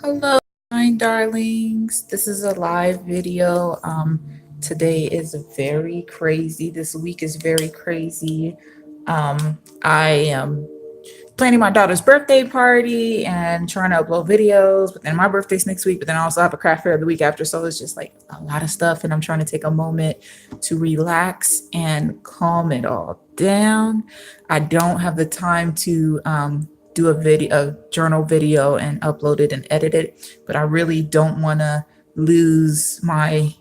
Hello, my darlings. This is a live video. Today is very crazy. This week is very crazy. I am planning my daughter's birthday party and trying to upload videos, but then my birthday's next week, but then I also have a craft fair the week after. So it's just like a lot of stuff. And I'm trying to take a moment to relax and calm it all down. I don't have the time to do a journal video and upload it and edit it, but I really don't want to lose my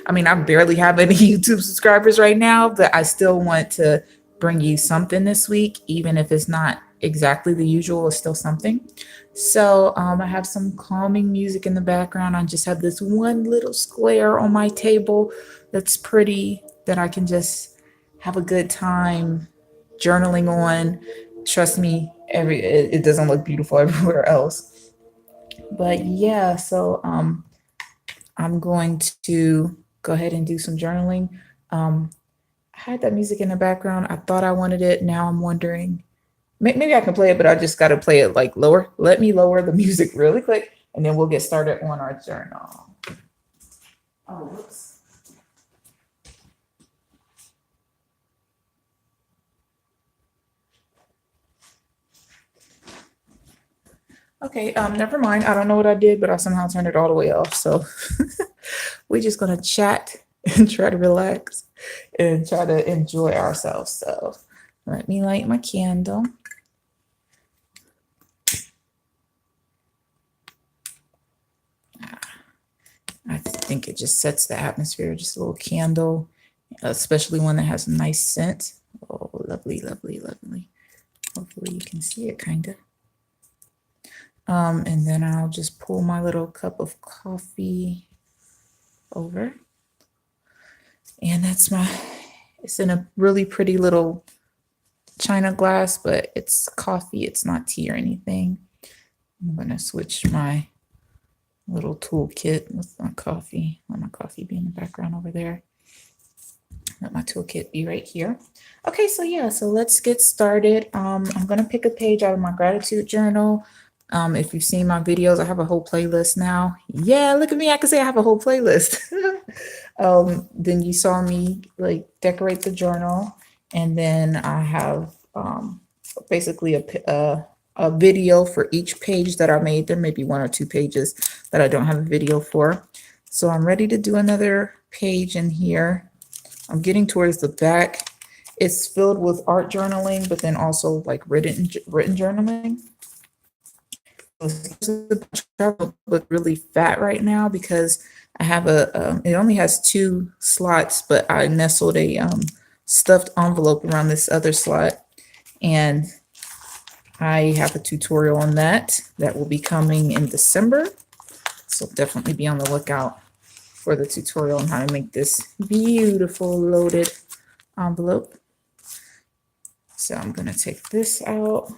I barely have any YouTube subscribers right now, but I still want to bring you something this week, even if it's not exactly the usual, it's still something. So I have some calming music in the background. I just have this one little square on my table that's pretty that I can just have a good time journaling on. Trust me, it doesn't look beautiful everywhere else. But yeah, so I'm going to go ahead and do some journaling. I had that music in the background. I thought I wanted it. Now I'm wondering, maybe I can play it, but I just got to play it like lower. Let me lower the music really quick, and then we'll get started on our journal. Oh, whoops. Okay, never mind. I don't know what I did, but I somehow turned it all the way off. So we're just gonna chat and try to relax and try to enjoy ourselves. So let me light my candle. I think it just sets the atmosphere, just a little candle, especially one that has a nice scent. Oh, lovely, lovely, lovely. Hopefully you can see it kind of. And then I'll just pull my little cup of coffee over. And it's in a really pretty little china glass, but it's coffee. It's not tea or anything. I'm going to switch my little toolkit with my coffee. Let my coffee be in the background over there. Let my toolkit be right here. Okay, so yeah, so let's get started. I'm gonna pick a page out of my gratitude journal. If you've seen my videos, I have a whole playlist now. Yeah, look at me, I can say I have a whole playlist. Then you saw me like decorate the journal, and then I have basically a video for each page that I made. There may be one or two pages that I don't have a video for. So I'm ready to do another page in here. I'm getting towards the back. It's filled with art journaling, but then also like written journaling. Look really fat right now because I have it only has 2 slots, but I nestled a stuffed envelope around this other slot, and I have a tutorial on that will be coming in December. So definitely be on the lookout for the tutorial on how to make this beautiful loaded envelope. So I'm going to take this out.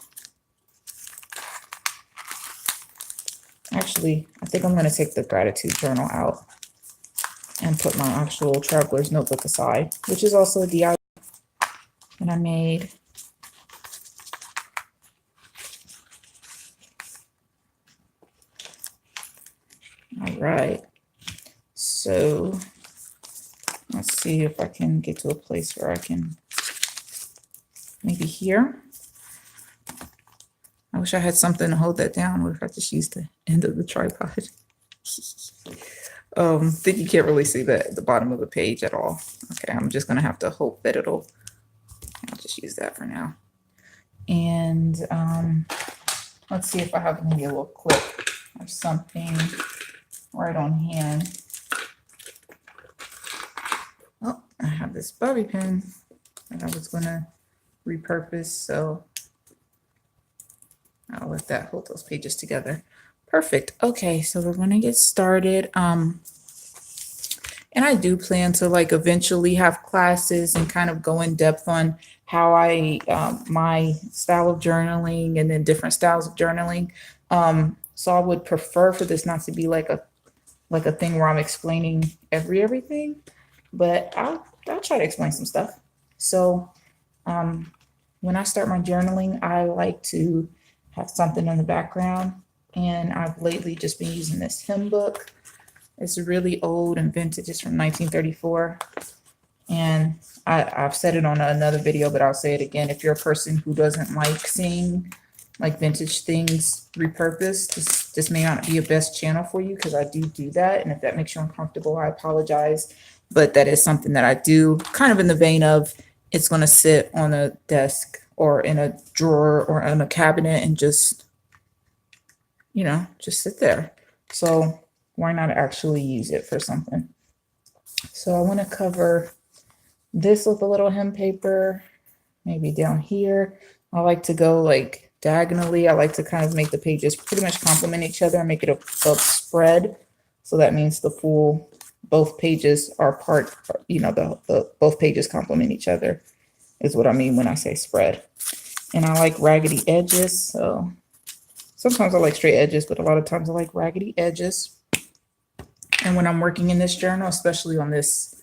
Actually, I think I'm going to take the gratitude journal out and put my actual traveler's notebook aside, which is also a DIY that I made. All right. So let's see if I can get to a place where I can maybe here. I wish I had something to hold that down. What if I just use the end of the tripod? Think you can't really see the bottom of the page at all. Okay, I'm just gonna have to hope that I'll just use that for now. And let's see if I have maybe a little clip or something right on hand. Oh, I have this bobby pin that I was gonna repurpose, so I'll let that hold those pages together. Perfect. Okay, so we're gonna get started. And I do plan to like eventually have classes and kind of go in depth on how I my style of journaling and then different styles of journaling. So I would prefer for this not to be like a thing where I'm explaining everything, but I'll try to explain some stuff. So when I start my journaling, I like to have something in the background. And I've lately just been using this hymn book. It's really old and vintage. It's from 1934. And I've said it on another video, but I'll say it again. If you're a person who doesn't like seeing like vintage things repurposed, this may not be a best channel for you, because I do that. And if that makes you uncomfortable, I apologize. But that is something that I do, kind of in the vein of it's going to sit on a desk or in a drawer or in a cabinet and just, you know, just sit there. So why not actually use it for something? So I want to cover this with a little hem paper, maybe down here. I like to go like diagonally. I like to kind of make the pages pretty much complement each other and make it a spread. So that means the full, both pages are part, you know, the both pages complement each other is what I mean when I say spread. And I like raggedy edges. So sometimes I like straight edges, but a lot of times I like raggedy edges. And when I'm working in this journal, especially on this,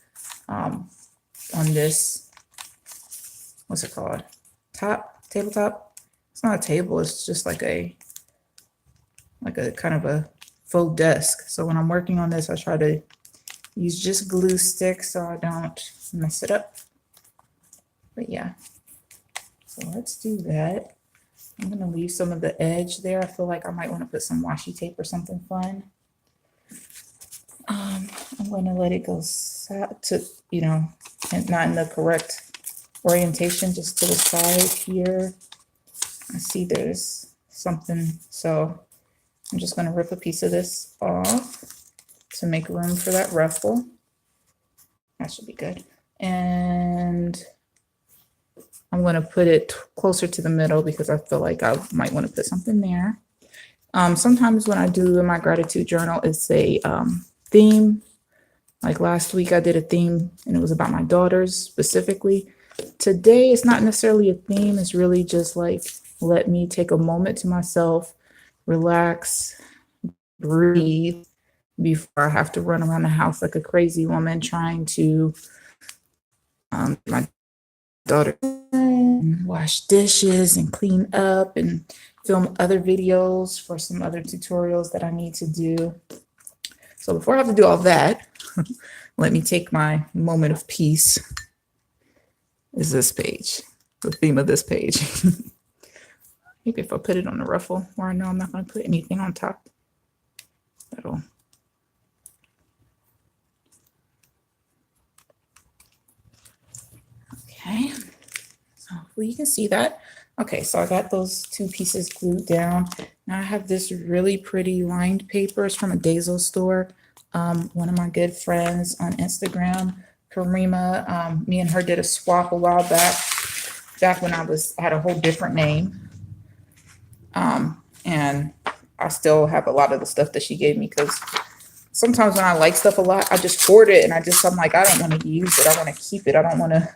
what's it called? Tabletop. It's not a table. It's just like a kind of a faux desk. So when I'm working on this, I try to use just glue sticks so I don't mess it up. But yeah, so let's do that. I'm going to leave some of the edge there. I feel like I might want to put some washi tape or something fun. I'm going to let it go to, you know, and not in the correct orientation, just to the side here. I see there's something, so I'm just going to rip a piece of this off to make room for that ruffle. That should be good. And I'm going to put it closer to the middle because I feel like I might want to put something there. Sometimes when I do in my gratitude journal, it's a theme. Like last week I did a theme and it was about my daughters specifically. Today it's not necessarily a theme. It's really just like, let me take a moment to myself, relax, breathe before I have to run around the house like a crazy woman trying to my daughter wash dishes and clean up and film other videos for some other tutorials that I need to do. So before I have to do all that, let me take my moment of peace. Is this page, the theme of this page. Maybe if I put it on the ruffle where I know I'm not going to put anything on top, that'll. Okay, so hopefully you can see that. Okay, so I got those two pieces glued down. Now I have this really pretty lined paper. It's from a Dazel store. One of my good friends on Instagram, Karima, me and her did a swap a while back when I had a whole different name. And I still have a lot of the stuff that she gave me, because sometimes when I like stuff a lot, I just hoard it and I'm like, I don't want to use it. I want to keep it. I don't want to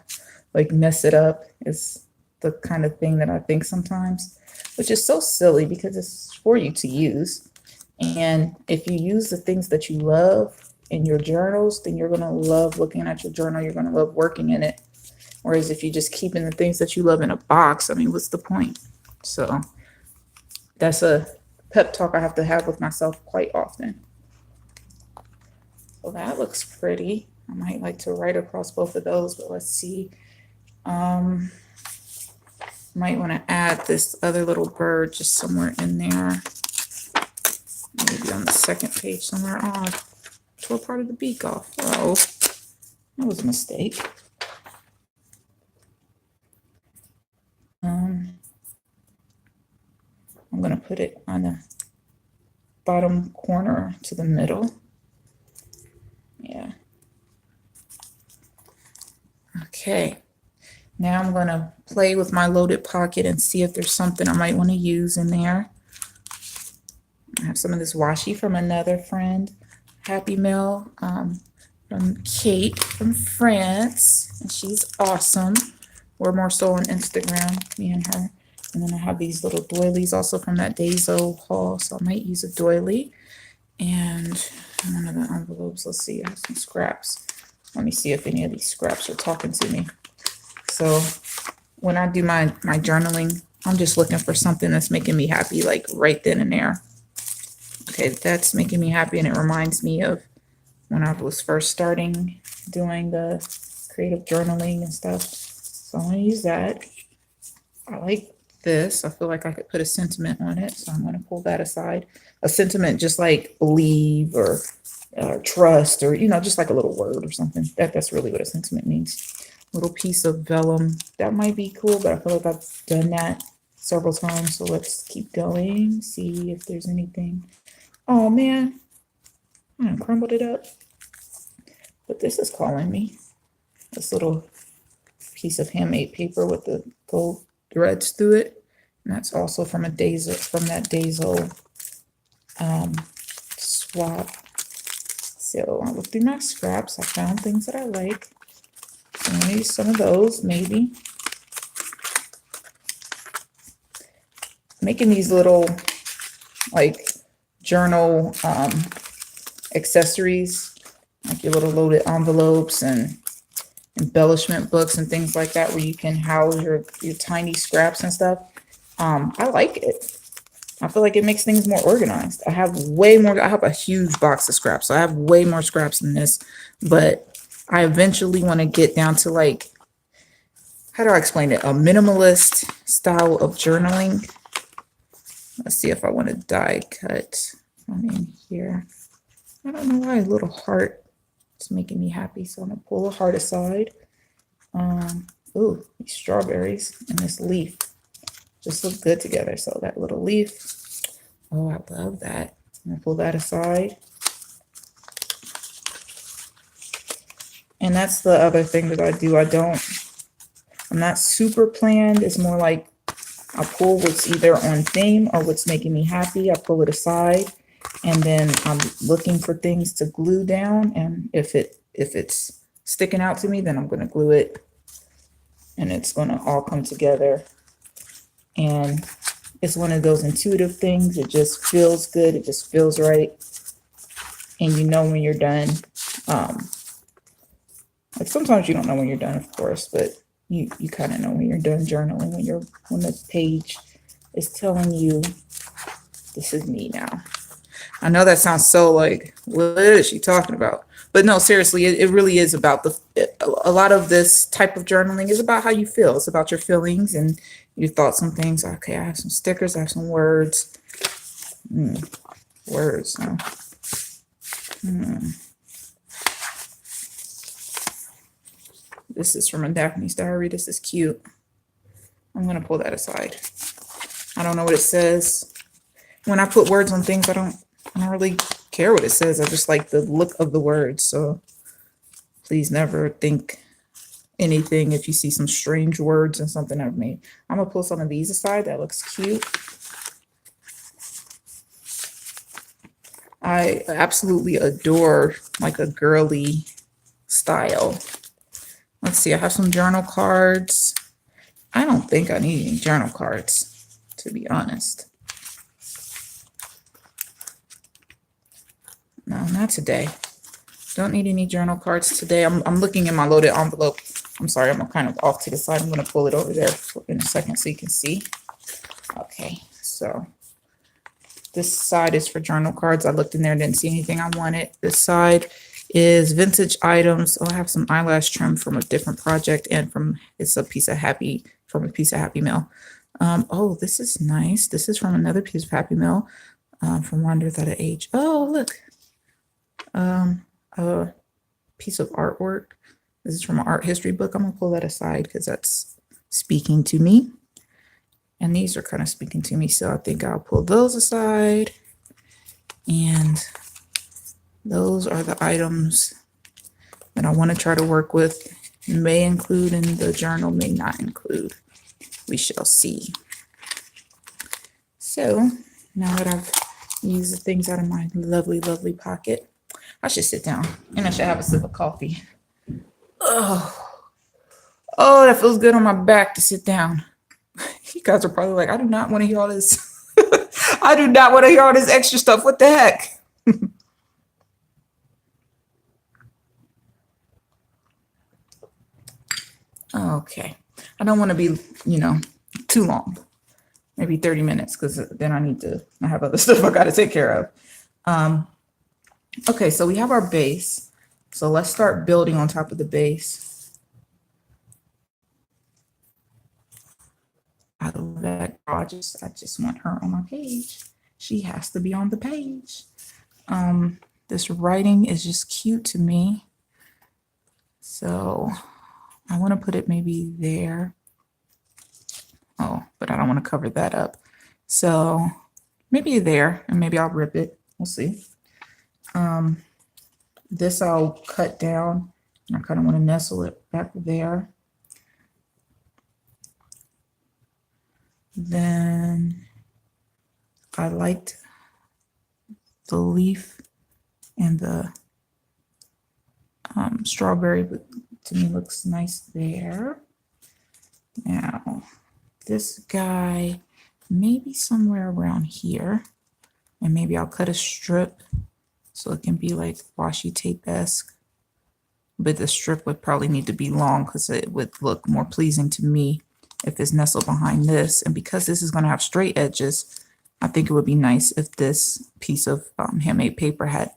like mess it up. It's the kind of thing that I think sometimes, which is so silly because it's for you to use. And if you use the things that you love in your journals, then you're going to love looking at your journal. You're going to love working in it. Whereas if you just keep in the things that you love in a box, I mean, what's the point? So that's a pep talk I have to have with myself quite often. So that looks pretty. I might like to write across both of those, but let's see. Might want to add this other little bird just somewhere in there. Maybe on the second page somewhere. Oh, I tore part of the beak off. Oh, that was a mistake. I'm going to put it on the bottom corner to the middle. Yeah. Okay. Now I'm going to play with my loaded pocket and see if there's something I might want to use in there. I have some of this washi from another friend, Happy Mail, from Kate from France, and she's awesome. We're more so on Instagram, me and her. And then I have these little doilies also from that Dazel haul, so I might use a doily. And one of the envelopes, let's see, I have some scraps. Let me see if any of these scraps are talking to me. So when I do my journaling I'm just looking for something that's making me happy, like right then and there. Okay, that's making me happy, and it reminds me of when I was first starting doing the creative journaling and stuff. So I'm gonna use that. I like this. I feel like I could put a sentiment on it, so I'm gonna pull that aside. A sentiment just like believe or trust, or just like a little word or something. That's really what a sentiment means. Little piece of vellum. That might be cool, but I feel like I've done that several times. So let's keep going, see if there's anything. Oh man, I crumbled it up. But this is calling me. This little piece of handmade paper with the gold threads through it. And that's also from that Dazel swap. So I looked through my scraps. I found things that I like. So I'm gonna use some of those, maybe. Making these little like journal accessories, like your little loaded envelopes and embellishment books and things like that, where you can house your tiny scraps and stuff. I like it. I feel like it makes things more organized. I have a huge box of scraps, so I have way more scraps than this, but I eventually want to get down to, like, how do I explain it? A minimalist style of journaling. Let's see if I want to die cut from in here. I don't know why a little heart is making me happy, so I'm gonna pull a heart aside. Ooh, these strawberries and this leaf just look good together. So that little leaf, oh, I love that. I'm gonna pull that aside. And that's the other thing that I do. I'm not super planned. It's more like I pull what's either on theme or what's making me happy. I pull it aside, and then I'm looking for things to glue down. And if it's sticking out to me, then I'm gonna glue it, and it's gonna all come together. And it's one of those intuitive things. It just feels good. It just feels right. And you know when you're done. Like sometimes you don't know when you're done, of course, but you kind of know when you're done journaling, when the page is telling you, this is me now. I know that sounds so like, what is she talking about? But no, seriously, it really is about a lot of this type of journaling is about how you feel. It's about your feelings and your thoughts and things. Okay, I have some stickers, I have some words. Words, huh? This is from a Daphne's Diary. This is cute. I'm gonna pull that aside. I don't know what it says. When I put words on things, I don't really care what it says. I just like the look of the words. So please never think anything if you see some strange words in something I've made. I'm gonna pull some of these aside. That looks cute. I absolutely adore like a girly style. Let's see, I have some journal cards. I don't think I need any journal cards, to be honest. No, not today. Don't need any journal cards today. I'm looking in my loaded envelope. I'm sorry, I'm kind of off to the side. I'm gonna pull it over there in a second so you can see. Okay, so this side is for journal cards. I looked in there, didn't see anything I wanted. This side is vintage items. Oh, I have some eyelash trim from a different project, and it's a piece of Happy Mail. Oh, this is nice. This is from another piece of Happy Mail from Wander Without an Age. Oh, look. A piece of artwork. This is from an art history book. I'm gonna pull that aside because that's speaking to me. And these are kind of speaking to me, so I think I'll pull those aside. And those are the items that I want to try to work with. May include in the journal, may not include. We shall see. So now that I've used the things out of my lovely, lovely pocket, I should sit down and I should have a sip of coffee. Oh, that feels good on my back to sit down. You guys are probably like, I do not want to hear all this. I do not want to hear all this extra stuff. What the heck? Okay. I don't want to be, too long. maybe 30 minutes because then I have other stuff I got to take care of. Okay, so we have our base. So let's start building on top of the base. I love that. I just want her on my page. She has to be on the page. This writing is just cute to me. So I want to put it maybe there. Oh, but I don't want to cover that up. So maybe there, and maybe I'll rip it. We'll see. This I'll cut down. I kind of want to nestle it back there. Then I liked the leaf and the strawberry, but to me looks nice there. Now, this guy, maybe somewhere around here, and maybe I'll cut a strip so it can be like washi tape-esque, but the strip would probably need to be long because it would look more pleasing to me if it's nestled behind this. And because this is going to have straight edges, I think it would be nice if this piece of handmade paper had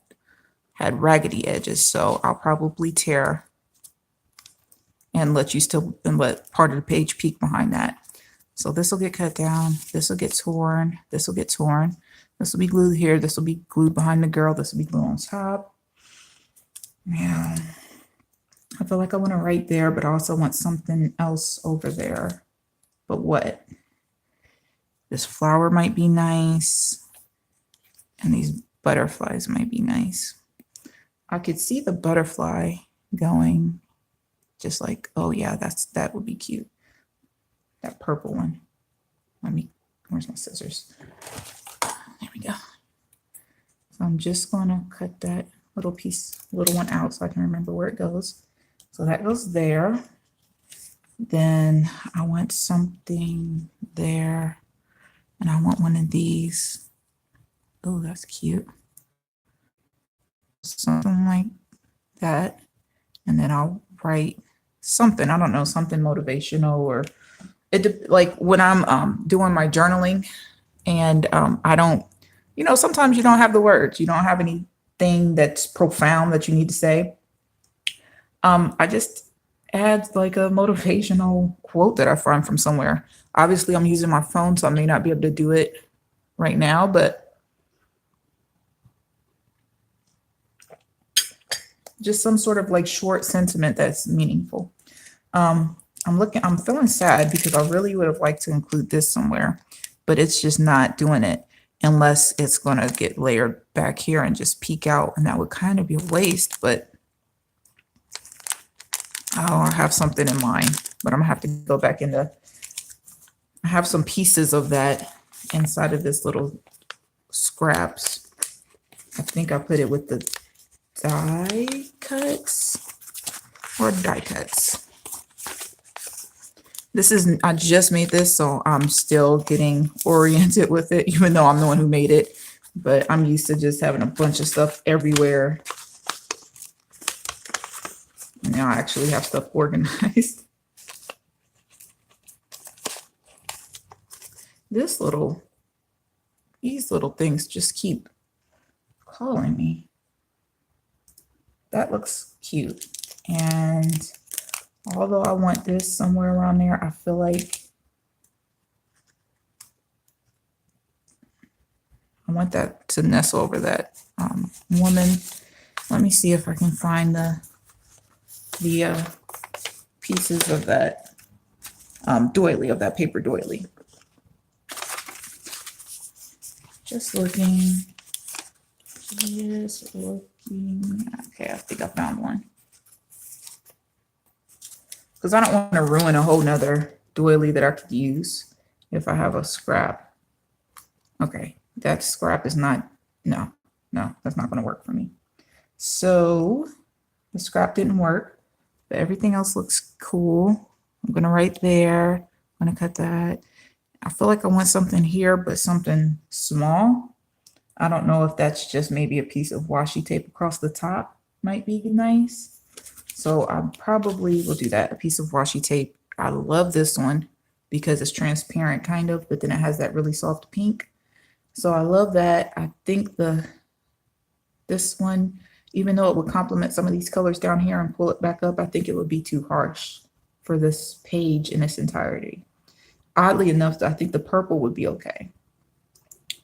raggedy edges. So I'll probably tear and let part of the page peek behind that. So this will get cut down. This will get torn. This will get torn. This will be glued here. This will be glued behind the girl. This will be glued on top. Now, I feel like I want to write there, but I also want something else over there. But what? This flower might be nice. And these butterflies might be nice. I could see the butterfly going just like, oh yeah, that would be cute. That purple one. Where's my scissors? There we go. So I'm just going to cut that little one out so I can remember where it goes. So that goes there. Then I want something there. And I want one of these. Oh, that's cute. Something like that. And then I'll write something, I don't know, something motivational, or like when I'm doing my journaling and I don't, sometimes you don't have the words, you don't have anything that's profound that you need to say. I just add like a motivational quote that I find from somewhere. Obviously, I'm using my phone, so I may not be able to do it right now, but just some sort of like short sentiment that's meaningful. I'm feeling sad because I really would have liked to include this somewhere, but it's just not doing it unless it's going to get layered back here and just peek out. And that would kind of be a waste, but I have something in mind, but I'm gonna have to go back I have some pieces of that inside of this little scraps. I think I put it with the die cuts. I just made this, so I'm still getting oriented with it, even though I'm the one who made it, but I'm used to just having a bunch of stuff everywhere. Now I actually have stuff organized. These little things just keep calling me. That looks cute. And although I want this somewhere around there, I feel like I want that to nestle over that woman. Let me see if I can find the pieces of that doily, of that paper doily. Just looking. Okay, I think I found one. Because I don't want to ruin a whole nother doily that I could use if I have a scrap. Okay, that scrap is not, no, that's not going to work for me. So the scrap didn't work, but everything else looks cool. I'm going to write there. I'm going to cut that. I feel like I want something here, but something small. I don't know if that's just maybe a piece of washi tape across the top might be nice. So I probably will do that, a piece of washi tape. I love this one. because it's transparent kind of, but then it has that really soft pink. So I love that. I think this one, even though it would complement some of these colors down here and pull it back up, I think it would be too harsh for this page in its entirety. Oddly enough, I think the purple would be okay.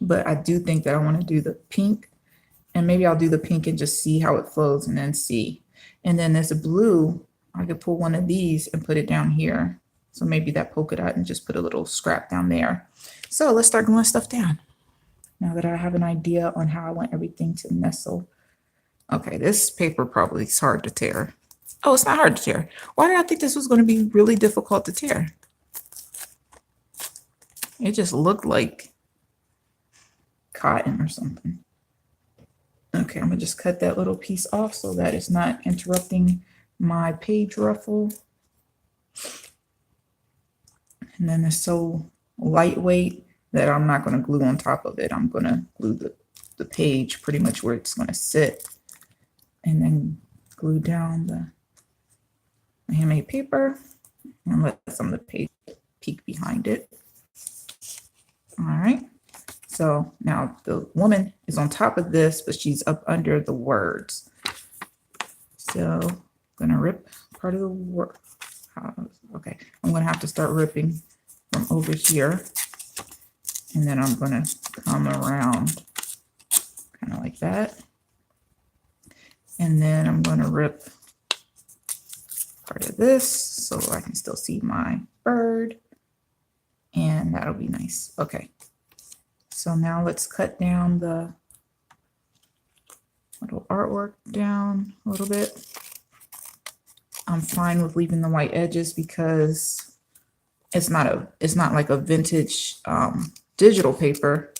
But I do think that I want to do the pink, and maybe I'll do the pink and just see how it flows and then see. And then there's a blue, I could pull one of these and put it down here. So maybe that polka dot and just put a little scrap down there. So let's start gluing stuff down. Now that I have an idea on how I want everything to nestle. Okay, this paper probably is hard to tear. Oh, it's not hard to tear. Why did I think this was going to be really difficult to tear? It just looked like cotton or something. Okay, I'm gonna just cut that little piece off so that it's not interrupting my page ruffle. And then it's so lightweight that I'm not gonna glue on top of it. I'm gonna glue the page pretty much where it's gonna sit, and then glue down the handmade paper and let some of the page peek behind it. All right. So now the woman is on top of this, but she's up under the words. So I'm gonna rip part of the word. Okay, I'm gonna have to start ripping from over here. And then I'm gonna come around kind of like that. And then I'm gonna rip part of this so I can still see my bird. And that'll be nice. Okay. So now let's cut down the little artwork down a little bit. I'm fine with leaving the white edges because it's not like a vintage digital paper.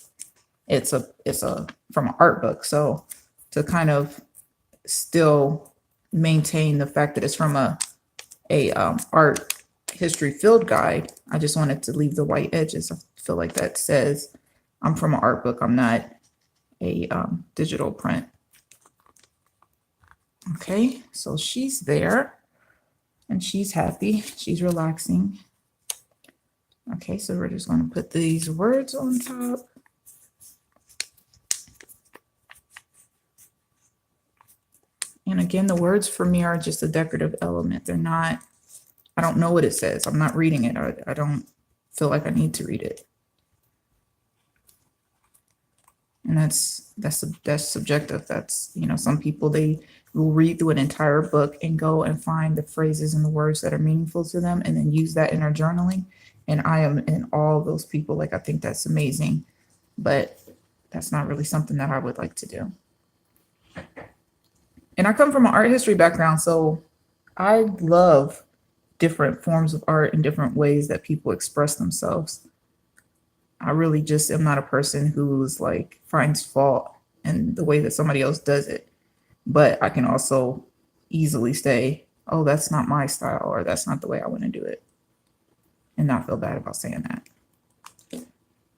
It's from an art book. So to kind of still maintain the fact that it's from a art history field guide, I just wanted to leave the white edges. I feel like that says I'm from an art book. I'm not a digital print. Okay, so she's there and she's happy. She's relaxing. Okay, so we're just going to put these words on top. And again, the words for me are just a decorative element. They're not, I don't know what it says. I'm not reading it. I don't feel like I need to read it. And that's subjective. That's, you know, some people, they will read through an entire book and go and find the phrases and the words that are meaningful to them and then use that in their journaling. And I am in all those people. Like, I think that's amazing, but that's not really something that I would like to do. And I come from an art history background, so I love different forms of art and different ways that people express themselves. I really just am not a person who's like finds fault in the way that somebody else does it. But I can also easily say, oh, that's not my style, or that's not the way I want to do it, and not feel bad about saying that.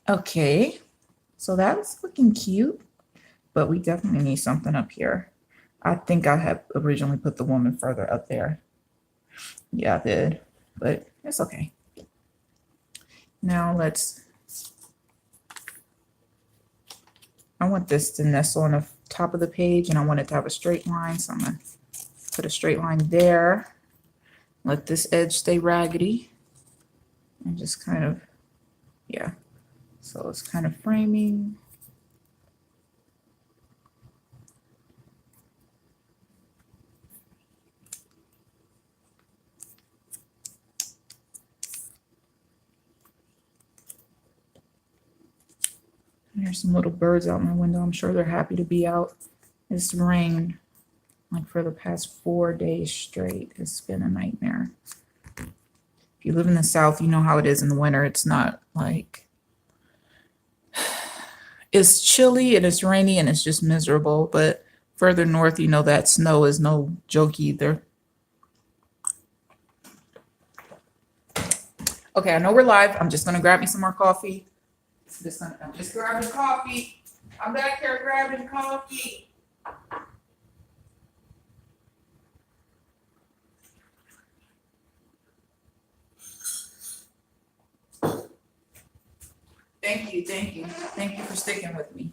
Okay, so that's looking cute, but we definitely need something up here. I think I had originally put the woman further up there. Yeah, I did, but it's okay. Now I want this to nestle on the top of the page, and I want it to have a straight line. So I'm going to put a straight line there. Let this edge stay raggedy. And just kind of, yeah. So it's kind of framing. There's some little birds out my window. I'm sure they're happy to be out. It's rained like for the past 4 days straight. It's been a nightmare. If you live in the South, you know how it is in the winter. It's not like, it's chilly and it's rainy and it's just miserable. But further north, you know that snow is no joke either. Okay, I know we're live. I'm just gonna grab me some more coffee. I'm just grabbing coffee. I'm back here grabbing coffee. Thank you. Thank you. Thank you for sticking with me.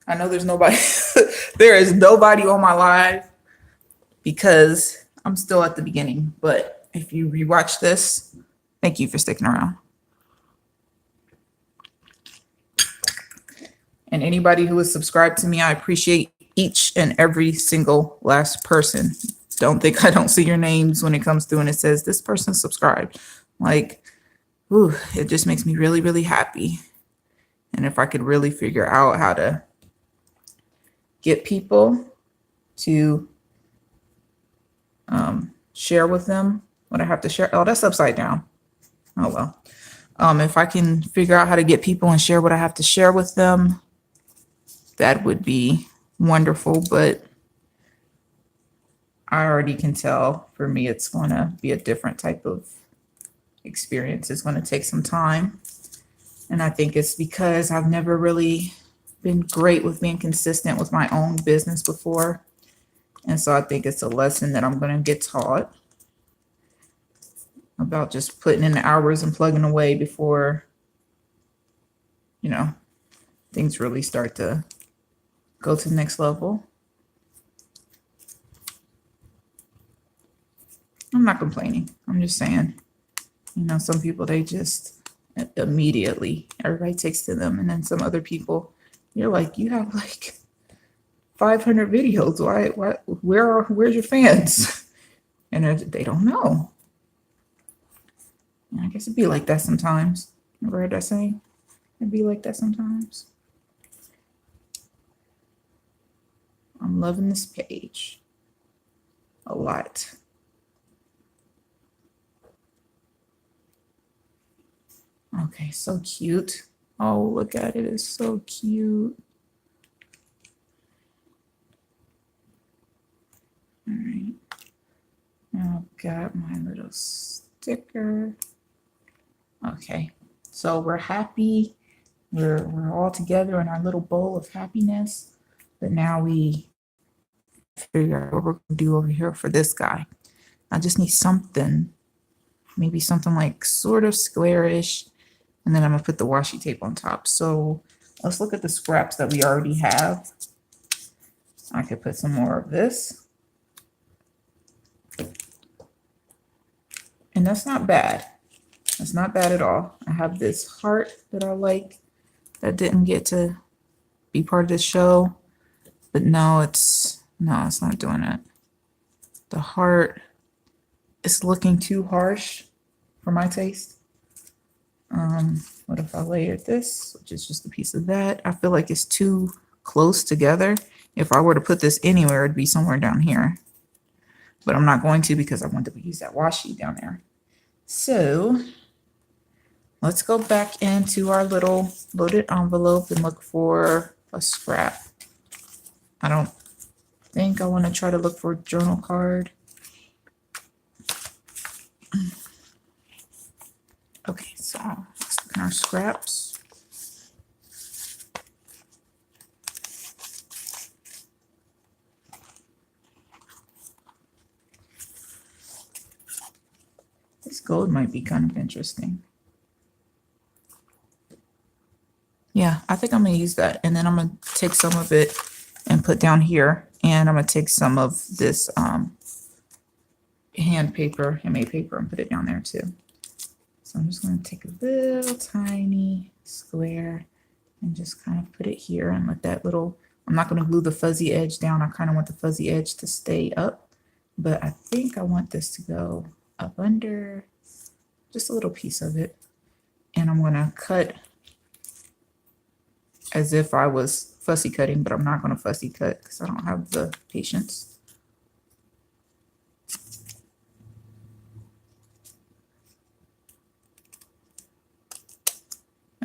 I know there's nobody, there is nobody on my live because I'm still at the beginning. But if you rewatch this, thank you for sticking around. And anybody who is subscribed to me, I appreciate each and every single last person. Don't think I don't see your names when it comes through and it says this person subscribed. Like, ooh, it just makes me really, really happy. And if I could really figure out how to get people to share with them what I have to share. Oh, that's upside down. Oh, well. If I can figure out how to get people and share what I have to share with them, that would be wonderful. But I already can tell for me, it's going to be a different type of experience. It's going to take some time. And I think it's because I've never really been great with being consistent with my own business before. And so I think it's a lesson that I'm going to get taught about just putting in the hours and plugging away before, things really start to go to the next level. I'm not complaining. I'm just saying, some people, they just immediately, everybody takes to them. And then some other people, you're like, you have like 500 videos. Why, where's your fans? And they don't know. I guess it'd be like that sometimes. Ever heard that saying? It'd be like that sometimes. I'm loving this page a lot. Okay, so cute. Oh, look at it. It's so cute. All right. Now I've got my little sticker. Okay, so we're happy. We're all together in our little bowl of happiness. But now we figure out what we're going to do over here for this guy. I just need something, maybe something like sort of squarish. And then I'm going to put the washi tape on top. So let's look at the scraps that we already have. I could put some more of this. And that's not bad. That's not bad at all. I have this heart that I like that didn't get to be part of this show. But no, it's not doing it. The heart is looking too harsh for my taste. What if I layered this, which is just a piece of that? I feel like it's too close together. If I were to put this anywhere, it'd be somewhere down here. But I'm not going to because I want to use that washi down there. So let's go back into our little loaded envelope and look for a scrap. I don't think I want to try to look for a journal card. Okay, so let's look at our scraps. This gold might be kind of interesting. Yeah, I think I'm going to use that. And then I'm going to take some of it and put down here. And I'm going to take some of this handmade paper, and put it down there too. So I'm just going to take a little tiny square and just kind of put it here and let that little, I'm not going to glue the fuzzy edge down. I kind of want the fuzzy edge to stay up, but I think I want this to go up under just a little piece of it. And I'm going to cut as if I was fussy cutting, but I'm not going to fussy cut because I don't have the patience.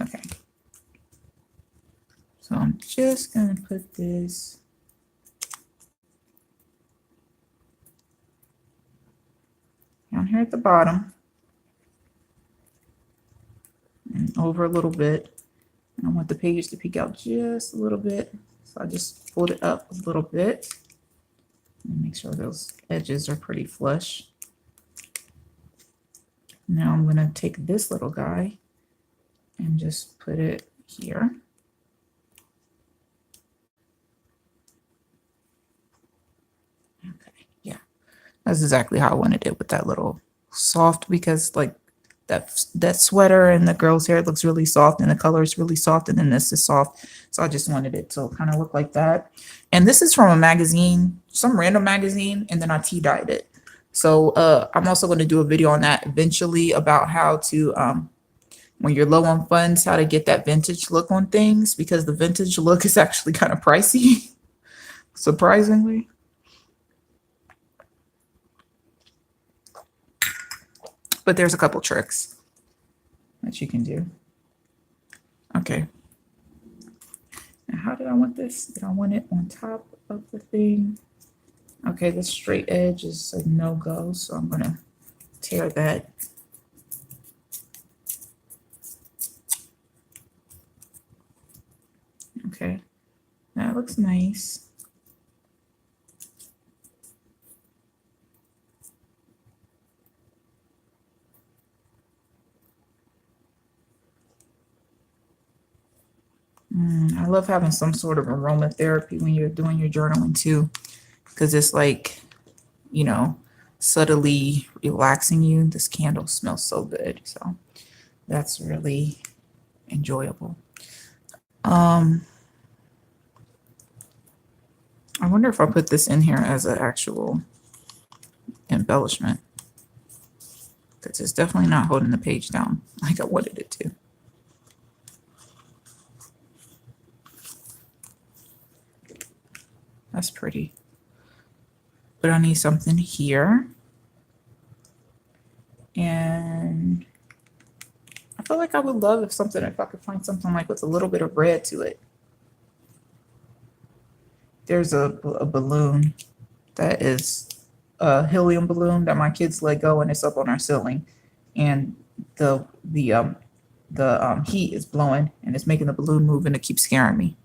Okay. So I'm just going to put this down here at the bottom and over a little bit. And I want the page to peek out just a little bit. So I just fold it up a little bit and make sure those edges are pretty flush. Now I'm going to take this little guy and just put it here. Okay, yeah, that's exactly how I wanted it, with that little soft, because like that sweater and the girl's hair looks really soft and the color is really soft, and then this is soft. So I just wanted it to kind of look like that. And this is from a magazine, some random magazine, and then I tea dyed it. So I'm also going to do a video on that eventually, about how to when you're low on funds, how to get that vintage look on things, because the vintage look is actually kind of pricey, surprisingly. But there's a couple tricks that you can do. Okay. Now, how did I want this? Did I want it on top of the thing? Okay, the straight edge is a no-go, so I'm gonna tear that. Okay, that looks nice. I love having some sort of aromatherapy when you're doing your journaling too, because it's like, you know, subtly relaxing you. This candle smells so good, so that's really enjoyable. I wonder if I put this in here as an actual embellishment, because it's definitely not holding the page down like I wanted it to. That's pretty. But I need something here. And I feel like I would love if I could find something like with a little bit of red to it. There's a balloon that is a helium balloon that my kids let go, and it's up on our ceiling. And the heat is blowing and it's making the balloon move, and it keeps scaring me.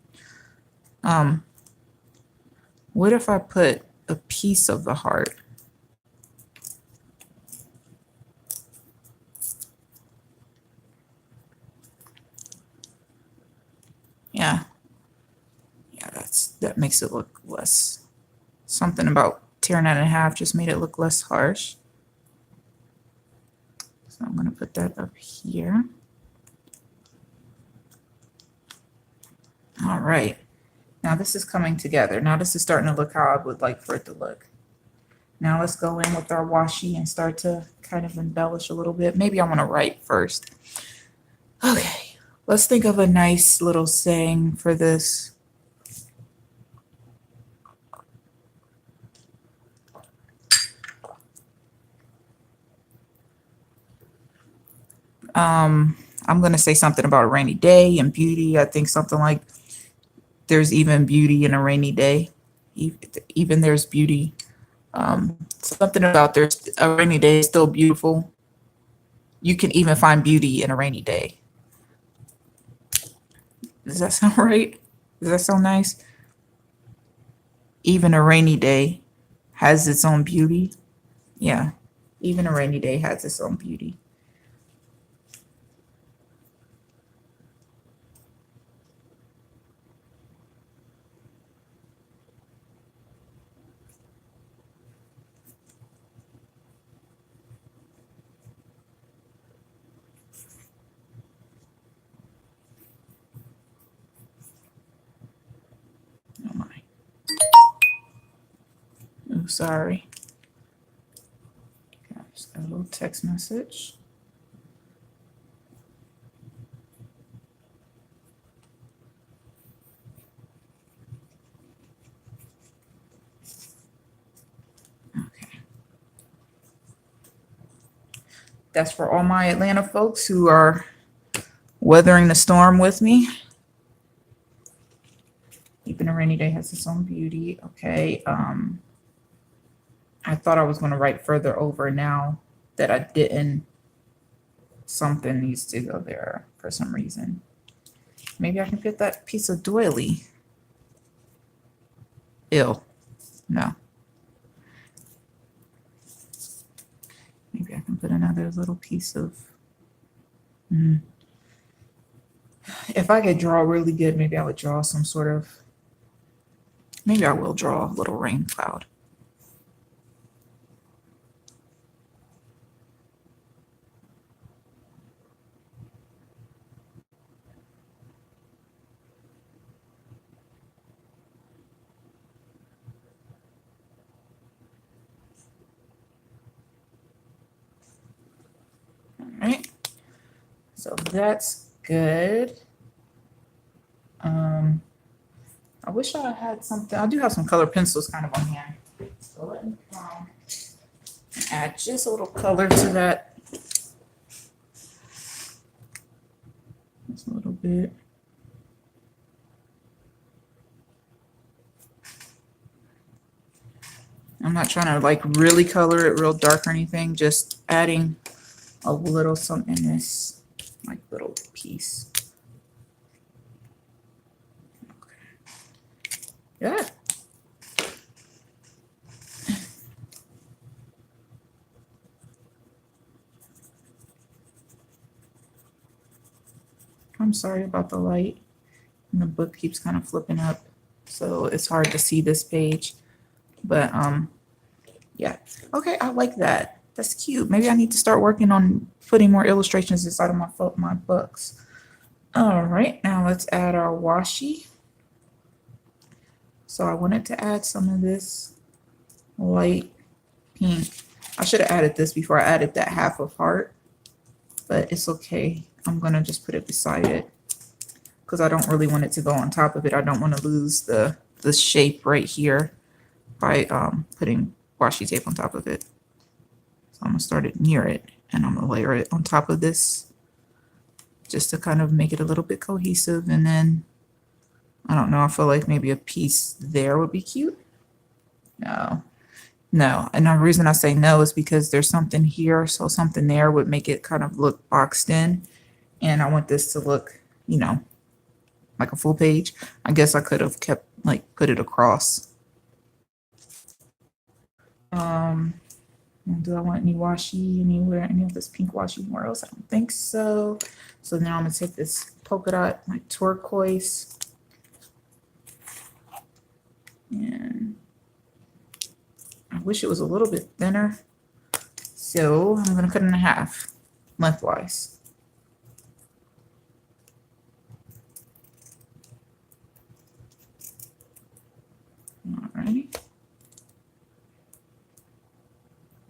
What if I put a piece of the heart? Yeah. Yeah, that makes it look less. Something about tearing that in half just made it look less harsh. So I'm going to put that up here. All right. Now this is coming together. Now this is starting to look how I would like for it to look. Now let's go in with our washi and start to kind of embellish a little bit. Maybe I want to write first. Okay, let's think of a nice little saying for this. I'm going to say something about a rainy day and beauty. I think something like, there's even beauty in a rainy day. Even there's beauty. Something about there's a rainy day is still beautiful. You can even find beauty in a rainy day. Does that sound right? Does that sound nice? Even a rainy day has its own beauty. Yeah, even a rainy day has its own beauty. Oh my. Oh, sorry. Just got a little text message. Okay. That's for all my Atlanta folks who are weathering the storm with me. Even a rainy day has its own beauty. Okay. I thought I was going to write further over. Now that I didn't, something needs to go there for some reason. Maybe I can get that piece of doily. Ew. No. Maybe I can put another little piece of. If I could draw really good, maybe I would draw some sort of, maybe I will draw a little rain cloud. All right, so that's good. I wish I had something. I do have some color pencils kind of on hand. So let me add just a little color to that. Just a little bit. I'm not trying to like really color it real dark or anything, just adding a little something in this like little piece. Okay. Yeah. I'm sorry about the light. And the book keeps kind of flipping up, so it's hard to see this page. But yeah. Okay, I like that. That's cute. Maybe I need to start working on putting more illustrations inside of my books. All right, now let's add our washi. So I wanted to add some of this light pink. I should have added this before I added that half of heart, but it's okay. I'm gonna just put it beside it because I don't really want it to go on top of it. I don't want to lose the shape right here by putting washi tape on top of it. So I'm gonna start it near it and I'm gonna layer it on top of this just to kind of make it a little bit cohesive. And then I don't know, I feel like maybe a piece there would be cute. No, and the reason I say no is because there's something here, so something there would make it kind of look boxed in, and I want this to look, you know, like a full page. I guess I could have kept like put it across. Do I want any washi anywhere, any of this pink washi anywhere else? I don't think so. So now I'm gonna take this polka dot, like turquoise, and I wish it was a little bit thinner. So I'm gonna cut it in half lengthwise. Alrighty.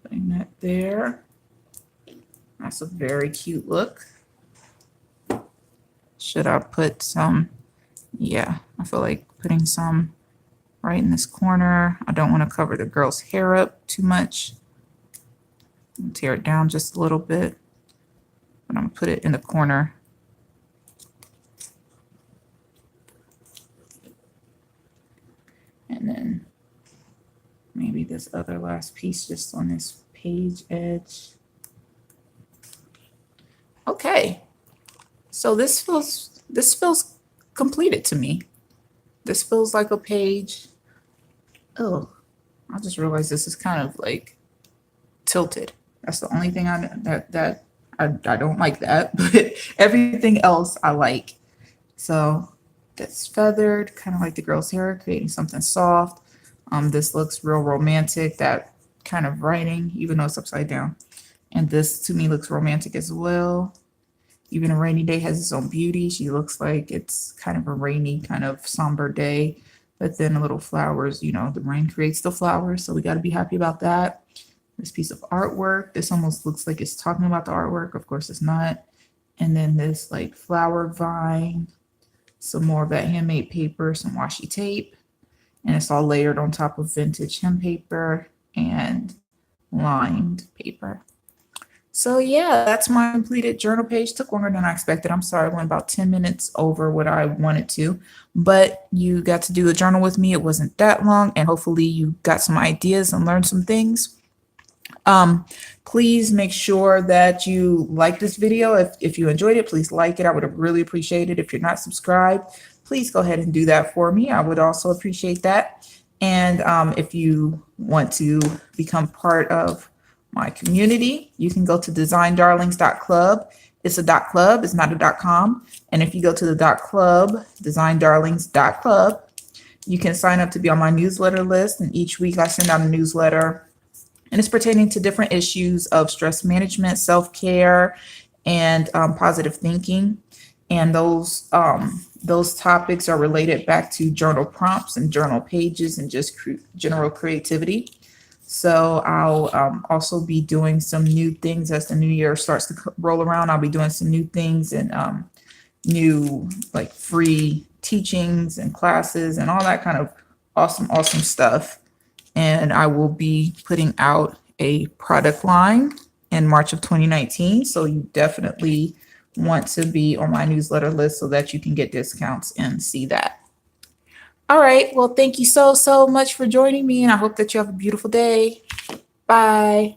Putting that there. That's a very cute look. Should I put some? Yeah, I feel like putting some right in this corner. I don't want to cover the girl's hair up too much. Tear it down just a little bit, but I'm gonna put it in the corner. And then maybe this other last piece just on this page edge. Okay, so this feels completed to me. This feels like a page. Oh, I just realized this is kind of like tilted. That's the only thing I don't like that, but everything else I like. So that's feathered, kind of like the girl's hair, creating something soft. This looks real romantic, that kind of writing, even though it's upside down. And this to me looks romantic as well. Even a rainy day has its own beauty. She looks like it's kind of a rainy, kind of somber day, but then a little flowers, you know, the rain creates the flowers. So we got to be happy about that. This piece of artwork, this almost looks like it's talking about the artwork. Of course it's not. And then this like flower vine, some more of that handmade paper, some washi tape, and it's all layered on top of vintage hem paper and lined paper. So yeah, that's my completed journal page. Took longer than I expected. I'm sorry, I went about 10 minutes over what I wanted to, but you got to do a journal with me. It wasn't that long, and hopefully you got some ideas and learned some things. Please make sure that you like this video. If you enjoyed it, please like it. I would have really appreciated it. If you're not subscribed, please go ahead and do that for me. I would also appreciate that. And if you want to become part of my community, you can go to designdarlings.club It's a .club. It's not a .com. And if you go to the .club, designdarlings.club, you can sign up to be on my newsletter list. And each week I send out a newsletter, and it's pertaining to different issues of stress management, self-care, and positive thinking. And those topics are related back to journal prompts and journal pages and just general creativity. So I'll also be doing some new things as the new year starts to roll around. I'll be doing some new things and new like free teachings and classes and all that kind of awesome stuff. And I will be putting out a product line in March of 2019. So you definitely want to be on my newsletter list so that you can get discounts and see that. All right. Well, thank you so much for joining me, and I hope that you have a beautiful day. Bye.